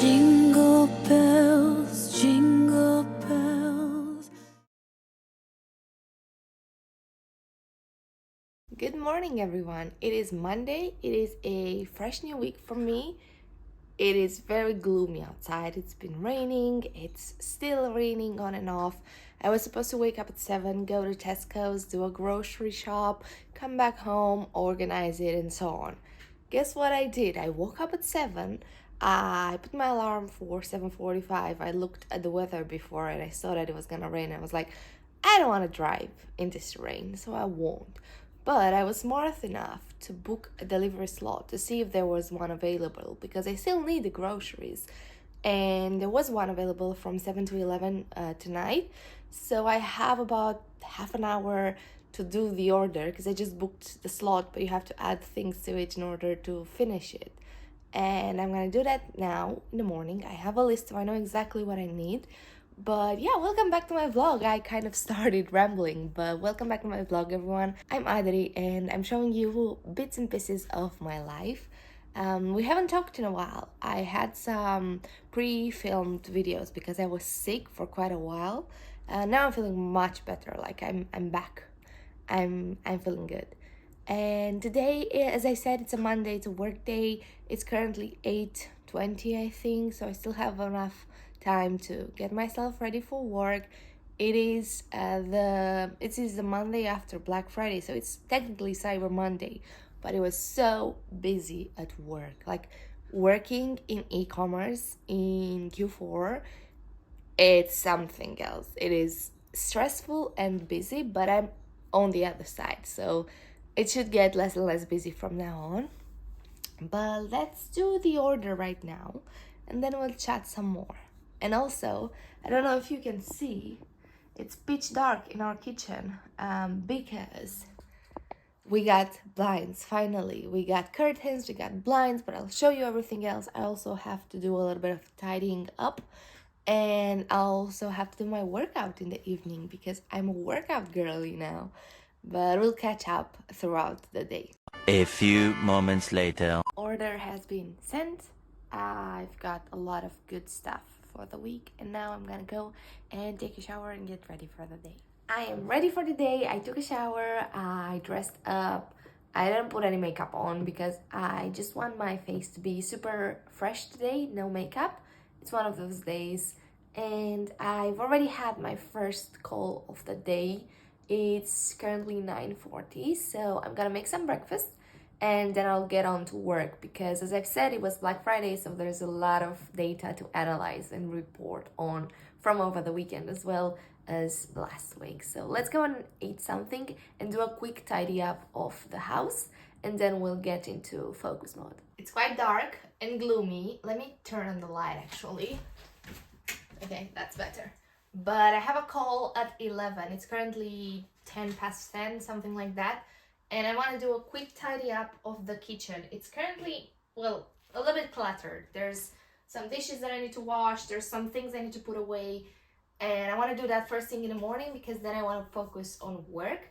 Jingle bells, jingle bells. Good morning, everyone. It is Monday. It is a fresh new week for me. It is very gloomy outside. It's been raining. It's still raining on and off. I was supposed to wake up at 7, go to Tesco's, do a grocery shop, come back home, organize it, and so on. Guess what I did? I woke up at 7. I put my alarm for 7:45. I looked at the weather before and I saw that it was gonna rain. I was like, I don't want to drive in this rain, so I won't. But I was smart enough to book a delivery slot to see if there was one available because I still need the groceries. And there was one available from 7 to 11 tonight. So I have about half an hour to do the order because I just booked the slot, but you have to add things to it in order to finish it. And I'm gonna do that now in the morning. I have a list, so I know exactly what I need. But yeah, welcome back to my vlog. I kind of started rambling, but welcome back to my vlog, everyone. I'm Adri and I'm showing you bits and pieces of my life. We haven't talked in a while. I had some pre-filmed videos because I was sick for quite a while. Now I'm feeling much better. Like I'm back. I'm feeling good. And today, as I said, it's a Monday, it's a work day. It's currently 8:20, I think, so I still have enough time to get myself ready for work. It is the Monday after Black Friday, so it's technically Cyber Monday, but it was so busy at work. Like working in e-commerce in Q4, it's something else. It is stressful and busy, but I'm on the other side, so it should get less and less busy from now on. But let's do the order right now and then we'll chat some more. And also, I don't know if you can see, it's pitch dark in our kitchen because we got blinds. Finally, we got curtains, we got blinds, but I'll show you everything else. I also have to do a little bit of tidying up, and I also have to do my workout in the evening because I'm a workout girly now. But we'll catch up throughout the day. A few moments later. Order has been sent. I've got a lot of good stuff for the week, and now I'm gonna go and take a shower and get ready for the day. I am ready for the day. I took a shower, I dressed up. I didn't put any makeup on because I just want my face to be super fresh today, no makeup. It's one of those days, and I've already had my first call of the day. It's currently 9:40, so I'm gonna make some breakfast and then I'll get on to work because, as I've said, it was Black Friday, so there's a lot of data to analyze and report on from over the weekend as well as last week. So let's go and eat something and do a quick tidy up of the house, and then we'll get into focus mode. It's quite dark and gloomy. Let me turn on the light actually. Okay, that's better. But I have a call at 11. It's currently 10 past 10, something like that. And I want to do a quick tidy up of the kitchen. It's currently, well, a little bit cluttered. There's some dishes that I need to wash. There's some things I need to put away. And I want to do that first thing in the morning because then I want to focus on work.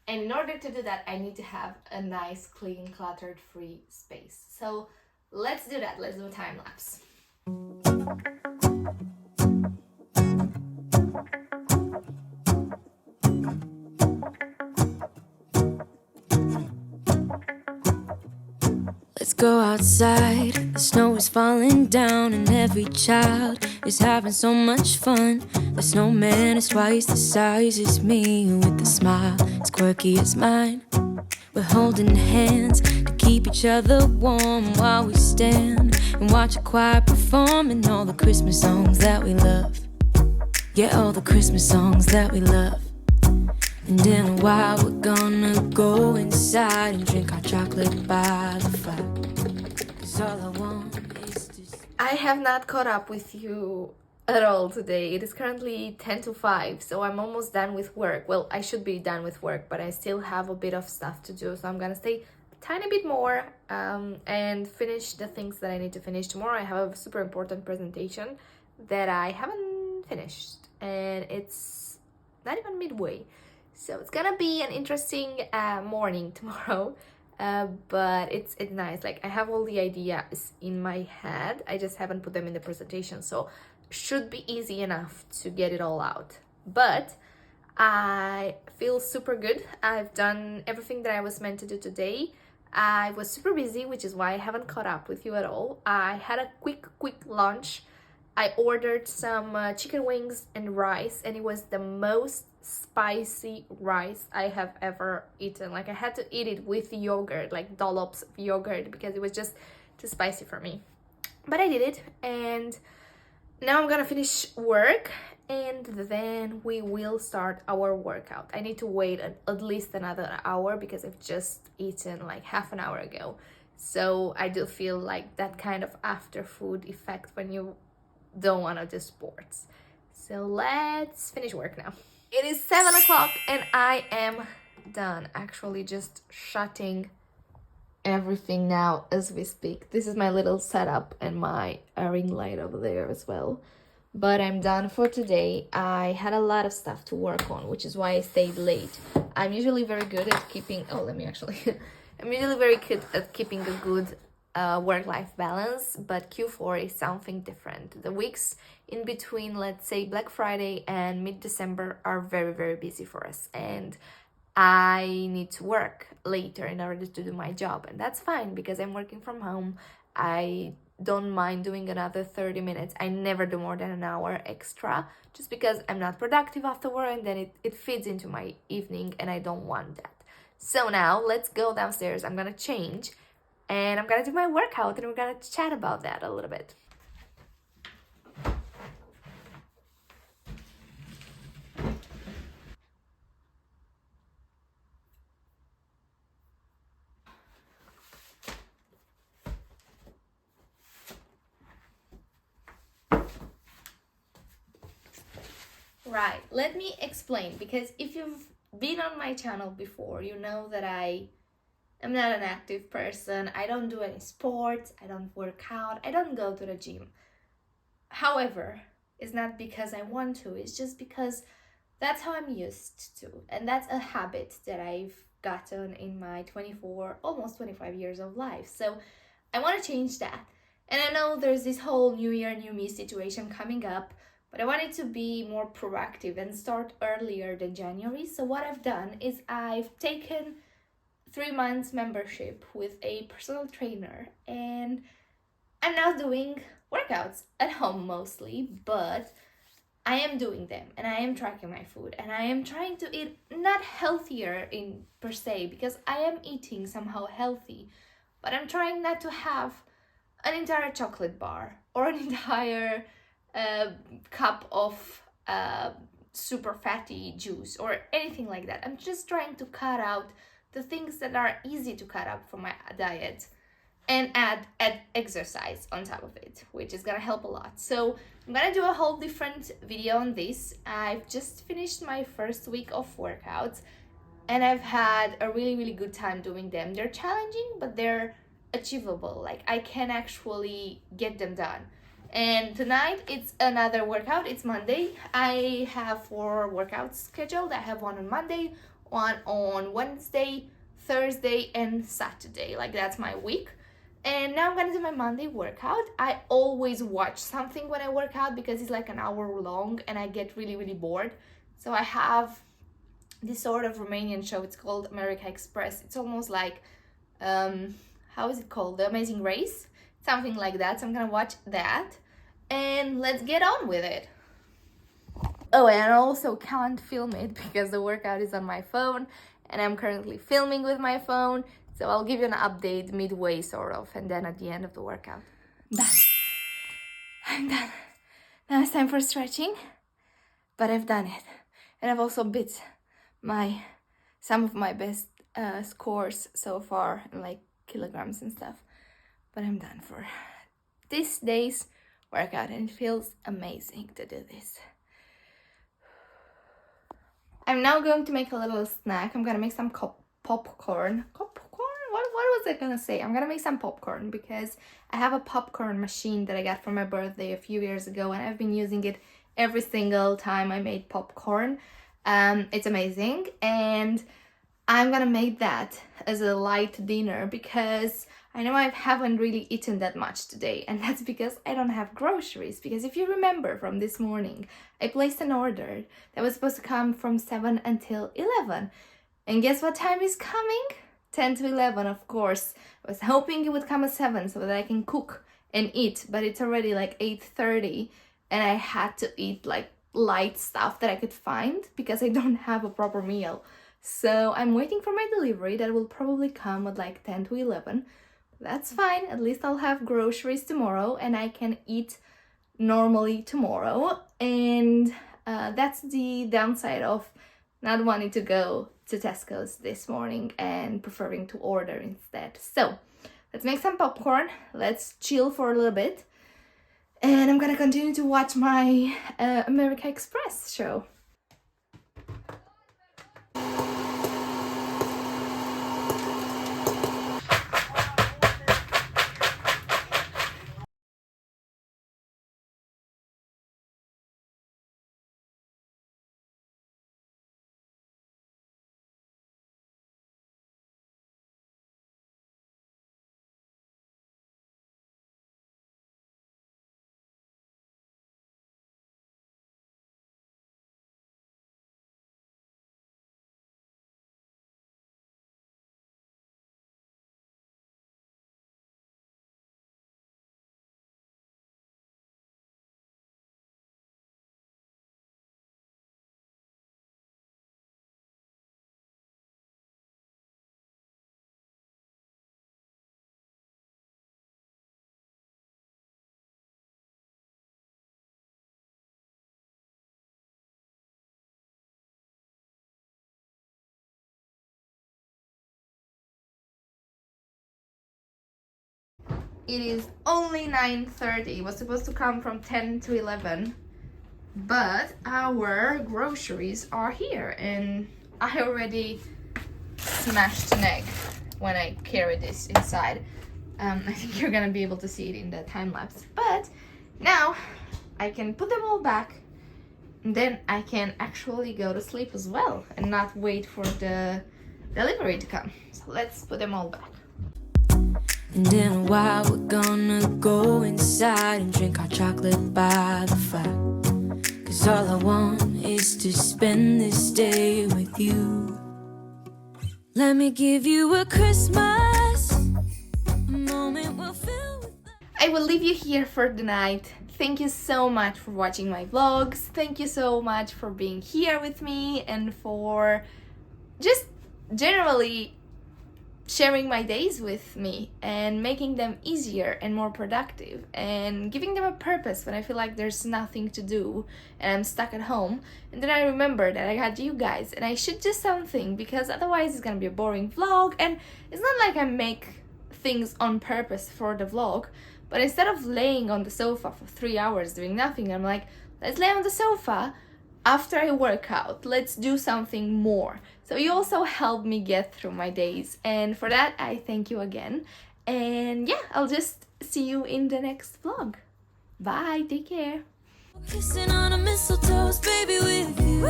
And in order to do that, I need to have a nice, clean, cluttered-free space. So let's do that. Let's do a time lapse. Let's go outside. The snow is falling down and every child is having so much fun. The snowman is twice the size as me with a smile as quirky as mine. We're holding hands to keep each other warm while we stand and watch a choir performing all the Christmas songs that we love. Yeah, all the Christmas songs that we love. And in a while we're gonna go inside and drink our chocolate by the fire. 'Cause all I want is to... I have not caught up with you at all today. It is currently 10 to 5, so I'm almost done with work. Well, I should be done with work, but I still have a bit of stuff to do, so I'm gonna stay a tiny bit more and finish the things that I need to finish. Tomorrow I have a super important presentation that I haven't finished, and it's not even midway. So it's gonna be an interesting morning tomorrow. but it's nice. Like I have all the ideas in my head, I just haven't put them in the presentation, so should be easy enough to get it all out. But I feel super good. I've done everything that I was meant to do today. I was super busy, which is why I haven't caught up with you at all. I had a quick lunch. I ordered some chicken wings and rice, and it was the most spicy rice I have ever eaten. Like I had to eat it with yogurt, like dollops of yogurt, because it was just too spicy for me. But I did it, and now I'm gonna finish work and then we will start our workout. I need to wait at least another hour because I've just eaten like half an hour ago. So I do feel like that kind of after food effect when you don't want to do sports. So let's finish work now. It is 7 o'clock and I am done. Actually just shutting everything now as we speak. This is my little setup and my ring light over there as well. But I'm done for today. I had a lot of stuff to work on, which is why I stayed late. I'm usually very good at keeping... I'm usually very good at keeping a good work-life balance, but Q4 is something different. The weeks in between, let's say Black Friday and mid-December, are very, very busy for us. And I need to work later in order to do my job. And that's fine because I'm working from home. I don't mind doing another 30 minutes. I never do more than an hour extra just because I'm not productive afterward, and then it feeds into my evening and I don't want that. So now let's go downstairs. I'm gonna change and I'm gonna do my workout and we're gonna chat about that a little bit. Right, let me explain, because if you've been on my channel before, you know that I am not an active person. I don't do any sports, I don't work out, I don't go to the gym. However, it's not because I want to, it's just because that's how I'm used to. And that's a habit that I've gotten in my 24, almost 25 years of life. So I want to change that. And I know there's this whole new year, new me situation coming up, but I wanted to be more proactive and start earlier than January. So what I've done is I've taken 3 months membership with a personal trainer, and I'm now doing workouts at home mostly, but I am doing them and I am tracking my food and I am trying to eat not healthier in per se, because I am eating somehow healthy, but I'm trying not to have an entire chocolate bar or an entire cup of super fatty juice or anything like that. I'm just trying to cut out the things that are easy to cut out from my diet and add exercise on top of it, which is gonna help a lot. So I'm gonna do a whole different video on this. I've just finished my first week of workouts and I've had a really, really good time doing them. They're challenging, but they're achievable. Like I can actually get them done. And tonight it's another workout. It's Monday. I have 4 workouts scheduled. I have one on Monday, one on Wednesday, Thursday, and Saturday. Like that's my week. And now I'm gonna do my Monday workout. I always watch something when I work out because it's like an hour long and I get really, really bored. So I have this sort of Romanian show. It's called America Express. It's almost like, how is it called? The Amazing Race? Something like that. So I'm gonna watch that. And let's get on with it. Oh, and I also can't film it because the workout is on my phone and I'm currently filming with my phone. So I'll give you an update midway sort of, and then at the end of the workout. Done. I'm done. Now it's time for stretching, but I've done it. And I've also beat some of my best scores so far in like kilograms and stuff. But I'm done for this day's workout and it feels amazing to do this. I'm now going to make a little snack. I'm gonna make some popcorn. What was I gonna say? I'm gonna make some popcorn because I have a popcorn machine that I got for my birthday a few years ago and I've been using it every single time I made popcorn. It's amazing, and I'm gonna make that as a light dinner because I know I haven't really eaten that much today, and that's because I don't have groceries. Because if you remember from this morning, I placed an order that was supposed to come from 7 until 11. And guess what time is coming? 10 to 11, of course. I was hoping it would come at 7 so that I can cook and eat, but it's already like 8:30 and I had to eat like light stuff that I could find because I don't have a proper meal. So I'm waiting for my delivery that will probably come at like 10 to 11. That's fine, at least I'll have groceries tomorrow and I can eat normally tomorrow. And that's the downside of not wanting to go to Tesco's this morning and preferring to order instead. So let's make some popcorn, let's chill for a little bit, and I'm gonna continue to watch my American Express show. It is only 9:30. It was supposed to come from 10 to 11. But our groceries are here and I already smashed an egg when I carried this inside. I think you're gonna be able to see it in the time lapse. But now I can put them all back and then I can actually go to sleep as well and not wait for the delivery to come. So let's put them all back. And in a while we're gonna go inside and drink our chocolate by the fire. 'Cause all I want is to spend this day with you. Let me give you a Christmas, a moment we'll fill with I will leave you here for the night. Thank you so much for watching my vlogs. Thank you so much for being here with me and for just generally sharing my days with me and making them easier and more productive and giving them a purpose when I feel like there's nothing to do and I'm stuck at home. And then I remember that I got you guys and I should do something because otherwise it's gonna be a boring vlog. And it's not like I make things on purpose for the vlog, but instead of laying on the sofa for 3 hours doing nothing, I'm like, let's lay on the sofa after I work out, let's do something more. So you also help me get through my days, and for that I thank you again. And yeah, I'll just see you in the next vlog. Bye, take care. kissing on a mistletoe, baby, with you.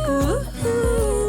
Woo-hoo.